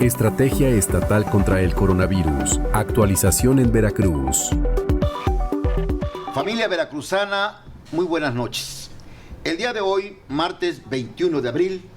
Estrategia Estatal contra el Coronavirus. Actualización en Veracruz. Familia veracruzana, muy buenas noches. El día de hoy, martes 21 de abril,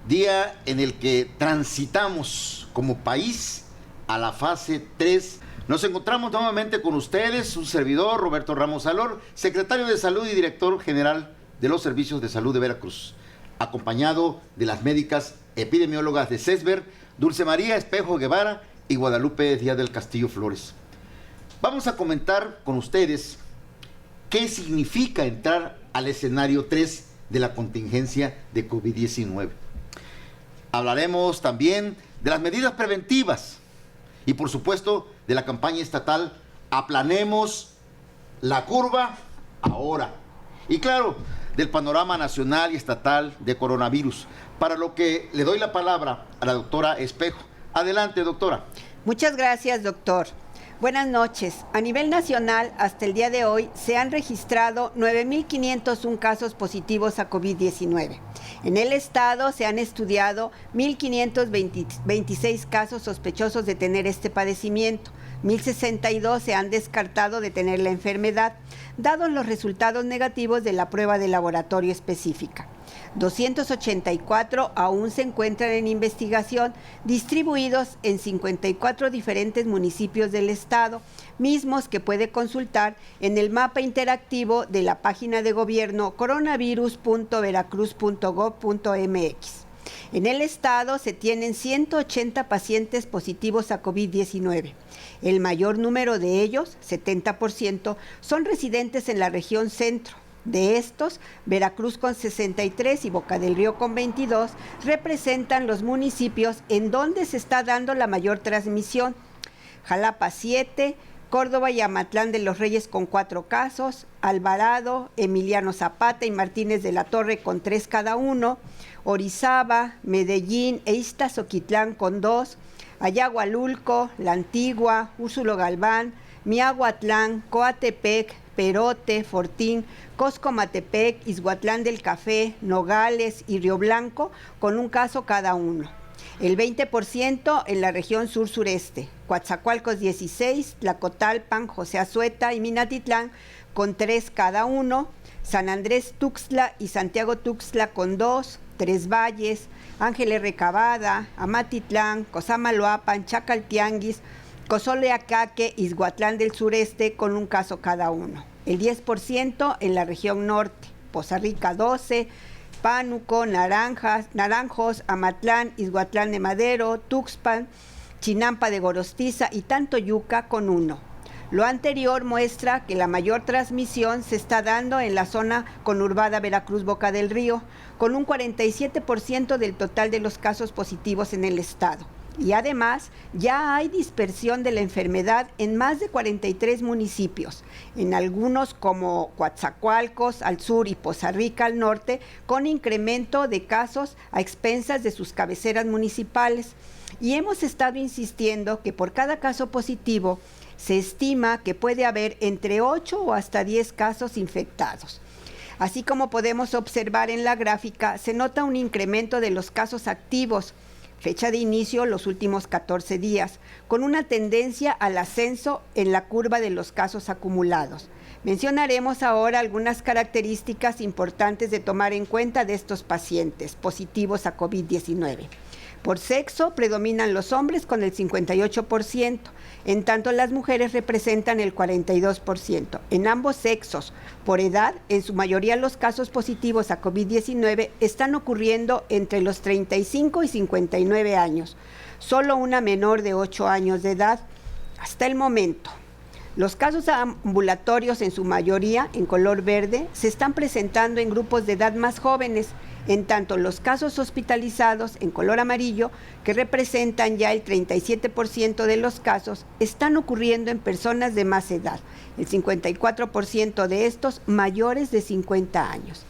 día en el que transitamos como país a la fase 3. Nos encontramos nuevamente con ustedes, su servidor Roberto Ramos Salor, secretario de Salud y director general de los Servicios de Salud de Veracruz, acompañado de las médicas epidemiólogas de CESBER, Dulce María Espejo Guevara y Guadalupe Díaz del Castillo Flores. Vamos a comentar con ustedes qué significa entrar al escenario 3 de la contingencia de COVID-19. Hablaremos también de las medidas preventivas y, por supuesto, de la campaña estatal Aplanemos la curva ahora. Y claro, del panorama nacional y estatal de coronavirus, para lo que le doy la palabra a la doctora Espejo. Adelante, doctora. Muchas gracias, doctor. Buenas noches. A nivel nacional, hasta el día de hoy, se han registrado 9.501 casos positivos a COVID-19. En el estado se han estudiado 1.526 casos sospechosos de tener este padecimiento. 1.062 se han descartado de tener la enfermedad, dados los resultados negativos de la prueba de laboratorio específica. 284 aún se encuentran en investigación, distribuidos en 54 diferentes municipios del estado, mismos que puede consultar en el mapa interactivo de la página de gobierno coronavirus.veracruz.gov.mx. En el estado se tienen 180 pacientes positivos a COVID-19. El mayor número de ellos, 70%, son residentes en la región centro. De estos, Veracruz con 63 y Boca del Río con 22 representan los municipios en donde se está dando la mayor transmisión. Jalapa 7, Córdoba y Amatlán de los Reyes con 4 casos, Alvarado, Emiliano Zapata y Martínez de la Torre con 3 cada uno, Orizaba, Medellín e Iztazoquitlán con 2, Ayagualulco, La Antigua, Úrsulo Galván, Miahuatlán, Coatepec, Perote, Fortín, Coscomatepec, Izhuatlán del Café, Nogales y Río Blanco con 1 caso cada uno. El 20% en la región sur-sureste, Coatzacoalcos 16, Tlacotalpan, José Azueta y Minatitlán con 3 cada uno, San Andrés Tuxtla y Santiago Tuxtla con 2, Tres Valles, Ángeles Recabada, Amatitlán, Cosamaloapan, Chacaltianguis, Cozoleacaque, Izhuatlán del Sureste con 1 caso cada uno. El 10% en la región norte, Poza Rica 12, Pánuco, Naranjos, Amatlán, Izhuatlán de Madero, Tuxpan, Chinampa de Gorostiza y Tantoyuca con 1. Lo anterior muestra que la mayor transmisión se está dando en la zona conurbada Veracruz-Boca del Río, con un 47% del total de los casos positivos en el estado. Y además, ya hay dispersión de la enfermedad en más de 43 municipios, en algunos como Coatzacoalcos al sur y Poza Rica al norte, con incremento de casos a expensas de sus cabeceras municipales. Y hemos estado insistiendo que por cada caso positivo se estima que puede haber entre 8 o hasta 10 casos infectados. Así como podemos observar en la gráfica, se nota un incremento de los casos activos, fecha de inicio los últimos 14 días, con una tendencia al ascenso en la curva de los casos acumulados. Mencionaremos ahora algunas características importantes de tomar en cuenta de estos pacientes positivos a COVID-19. Por sexo, predominan los hombres con el 58%, en tanto las mujeres representan el 42%. En ambos sexos, por edad, en su mayoría los casos positivos a COVID-19 están ocurriendo entre los 35 y 59 años, solo una menor de 8 años de edad. Hasta el momento, los casos ambulatorios, en su mayoría en color verde, se están presentando en grupos de edad más jóvenes, en tanto los casos hospitalizados en color amarillo, que representan ya el 37% de los casos, están ocurriendo en personas de más edad, el 54% de estos mayores de 50 años.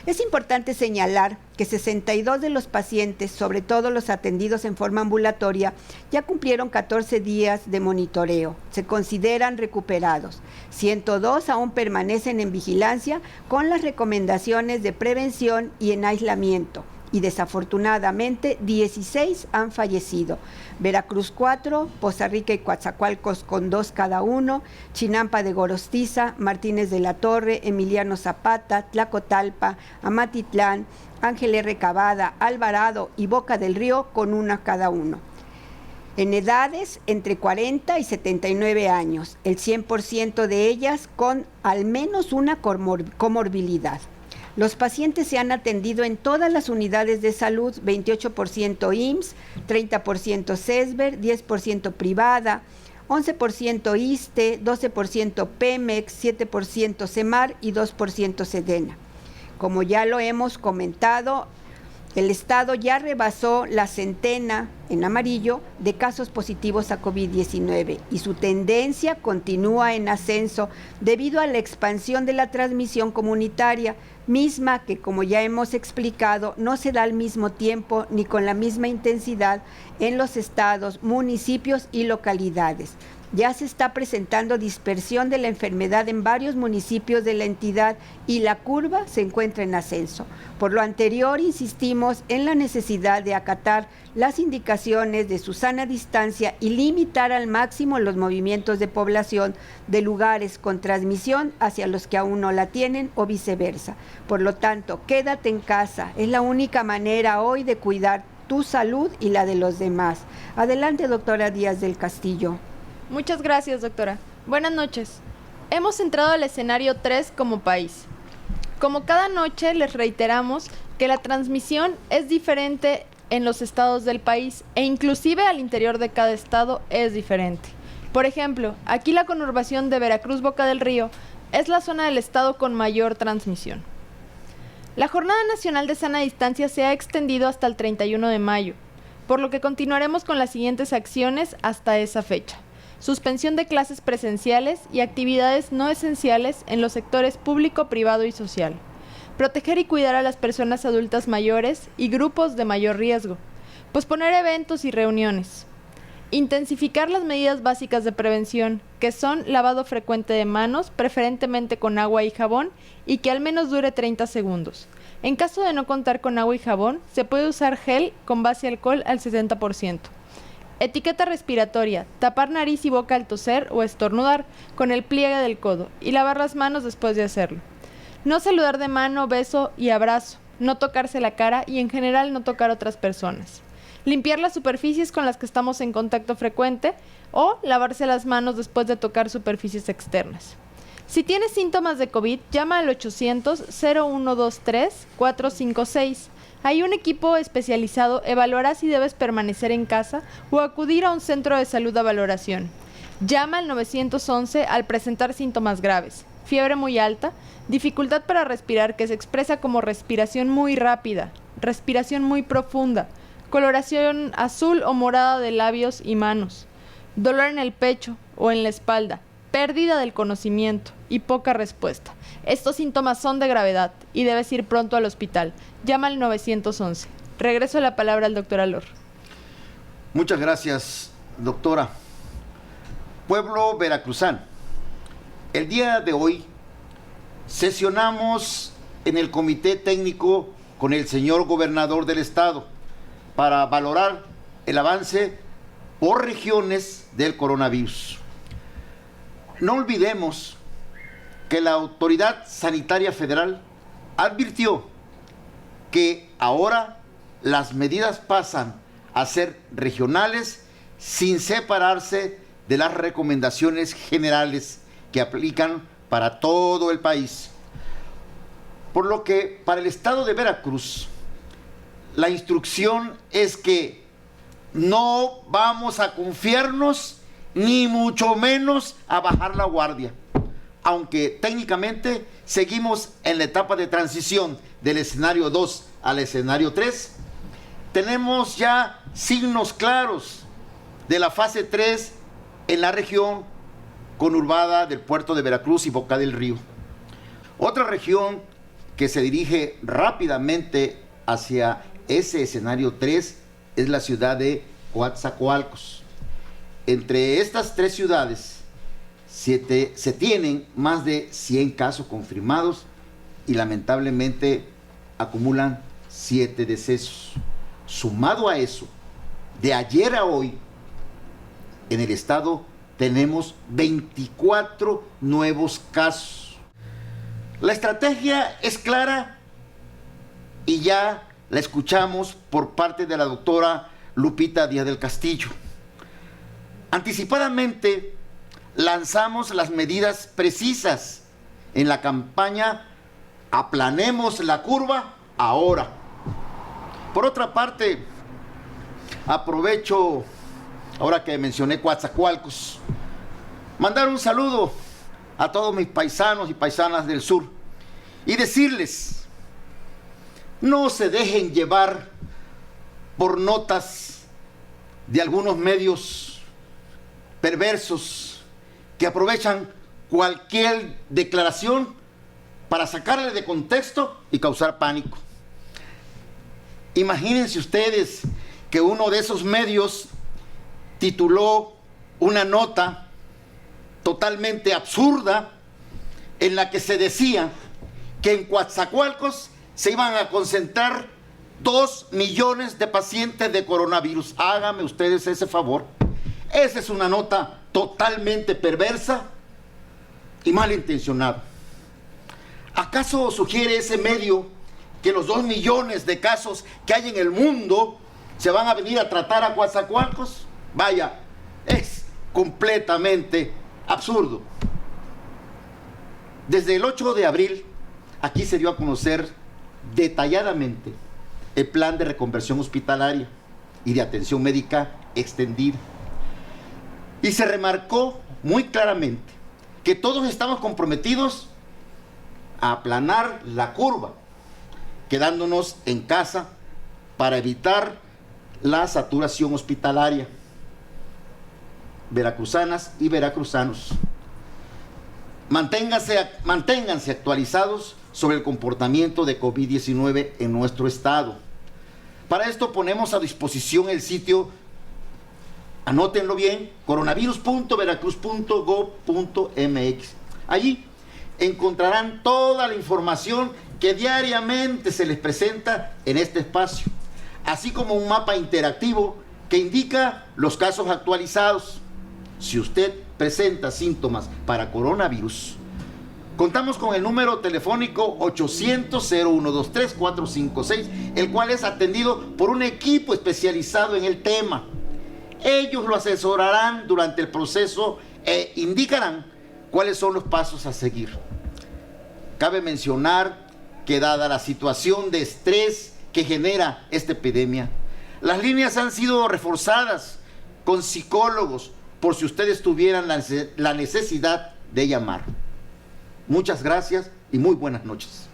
Es importante señalar que 62 de los pacientes, sobre todo los atendidos en forma ambulatoria, ya cumplieron 14 días de monitoreo. Se consideran recuperados. 102 aún permanecen en vigilancia con las recomendaciones de prevención y en aislamiento. Y desafortunadamente 16 han fallecido. Veracruz 4, Poza Rica y Coatzacoalcos con 2 cada uno, Chinampa de Gorostiza, Martínez de la Torre, Emiliano Zapata, Tlacotalpa, Amatitlán, Ángel R. Cavada, Alvarado y Boca del Río con 1 cada uno. En edades entre 40 y 79 años, el 100% de ellas con al menos una comorbilidad. Los pacientes se han atendido en todas las unidades de salud, 28% IMSS, 30% CESBER, 10% privada, 11% ISSSTE, 12% PEMEX, 7% CEMAR y 2% SEDENA. Como ya lo hemos comentado, el Estado ya rebasó la centena, en amarillo, de casos positivos a COVID-19 y su tendencia continúa en ascenso debido a la expansión de la transmisión comunitaria, misma que, como ya hemos explicado, no se da al mismo tiempo ni con la misma intensidad en los estados, municipios y localidades. Ya se está presentando dispersión de la enfermedad en varios municipios de la entidad y la curva se encuentra en ascenso. Por lo anterior, insistimos en la necesidad de acatar las indicaciones de su sana distancia y limitar al máximo los movimientos de población de lugares con transmisión hacia los que aún no la tienen o viceversa. Por lo tanto, quédate en casa. Es la única manera hoy de cuidar tu salud y la de los demás. Adelante, doctora Díaz del Castillo. Muchas gracias, doctora. Buenas noches. Hemos entrado al escenario 3 como país. Como cada noche les reiteramos que la transmisión es diferente en los estados del país e inclusive al interior de cada estado es diferente. Por ejemplo, aquí la conurbación de Veracruz, Boca del Río es la zona del estado con mayor transmisión. La Jornada Nacional de Sana Distancia se ha extendido hasta el 31 de mayo, por lo que continuaremos con las siguientes acciones hasta esa fecha. Suspensión de clases presenciales y actividades no esenciales en los sectores público, privado y social. Proteger y cuidar a las personas adultas mayores y grupos de mayor riesgo. Posponer eventos y reuniones. Intensificar las medidas básicas de prevención, que son lavado frecuente de manos, preferentemente con agua y jabón, y que al menos dure 30 segundos. En caso de no contar con agua y jabón, se puede usar gel con base alcohol al 70%. Etiqueta respiratoria, tapar nariz y boca al toser o estornudar con el pliegue del codo y lavar las manos después de hacerlo. No saludar de mano, beso y abrazo, no tocarse la cara y en general no tocar a otras personas. Limpiar las superficies con las que estamos en contacto frecuente o lavarse las manos después de tocar superficies externas. Si tienes síntomas de COVID, llama al 800-0123-456. Hay un equipo especializado, evaluará si debes permanecer en casa o acudir a un centro de salud a valoración. Llama al 911 al presentar síntomas graves, fiebre muy alta, dificultad para respirar que se expresa como respiración muy rápida, respiración muy profunda, coloración azul o morada de labios y manos, dolor en el pecho o en la espalda, pérdida del conocimiento y poca respuesta. Estos síntomas son de gravedad y debes ir pronto al hospital. Llama al 911. Regreso la palabra al doctor Alor. Muchas gracias, doctora. Pueblo veracruzano, el día de hoy sesionamos en el comité técnico con el señor gobernador del estado para valorar el avance por regiones del coronavirus. No olvidemos que la Autoridad Sanitaria Federal advirtió que ahora las medidas pasan a ser regionales sin separarse de las recomendaciones generales que aplican para todo el país. Por lo que para el estado de Veracruz, la instrucción es que no vamos a confiarnos ni mucho menos a bajar la guardia. Aunque técnicamente seguimos en la etapa de transición del escenario 2 al escenario 3, tenemos ya signos claros de la fase 3 en la región conurbada del puerto de Veracruz y Boca del Río. Otra región que se dirige rápidamente hacia ese escenario 3 es la ciudad de Coatzacoalcos. Entre estas tres ciudades se tienen más de 100 casos confirmados y lamentablemente acumulan 7 decesos. Sumado a eso, de ayer a hoy, en el estado tenemos 24 nuevos casos. La estrategia es clara y ya la escuchamos por parte de la doctora Lupita Díaz del Castillo. Anticipadamente lanzamos las medidas precisas en la campaña Aplanemos la curva ahora. Por otra parte, aprovecho, ahora que mencioné Coatzacoalcos, mandar un saludo a todos mis paisanos y paisanas del sur y decirles: no se dejen llevar por notas de algunos medios perversos que aprovechan cualquier declaración para sacarle de contexto y causar pánico. Imagínense ustedes que uno de esos medios tituló una nota totalmente absurda en la que se decía que en Coatzacoalcos se iban a concentrar 2 millones de pacientes de coronavirus. Háganme ustedes ese favor. Esa es una nota totalmente perversa y malintencionada. ¿Acaso sugiere ese medio que los 2 millones de casos que hay en el mundo se van a venir a tratar a Coatzacoalcos? Vaya, es completamente absurdo. Desde el 8 de abril, aquí se dio a conocer detalladamente el plan de reconversión hospitalaria y de atención médica extendida. Y se remarcó muy claramente que todos estamos comprometidos a aplanar la curva, quedándonos en casa para evitar la saturación hospitalaria. Veracruzanas y veracruzanos, manténganse actualizados sobre el comportamiento de COVID-19 en nuestro estado. Para esto ponemos a disposición el sitio, anótenlo bien, coronavirus.veracruz.gov.mx. Allí encontrarán toda la información que diariamente se les presenta en este espacio, así como un mapa interactivo que indica los casos actualizados. Si usted presenta síntomas para coronavirus, contamos con el número telefónico 800-0123-456, el cual es atendido por un equipo especializado en el tema. Ellos lo asesorarán durante el proceso e indicarán cuáles son los pasos a seguir. Cabe mencionar que dada la situación de estrés que genera esta epidemia, las líneas han sido reforzadas con psicólogos por si ustedes tuvieran la necesidad de llamar. Muchas gracias y muy buenas noches.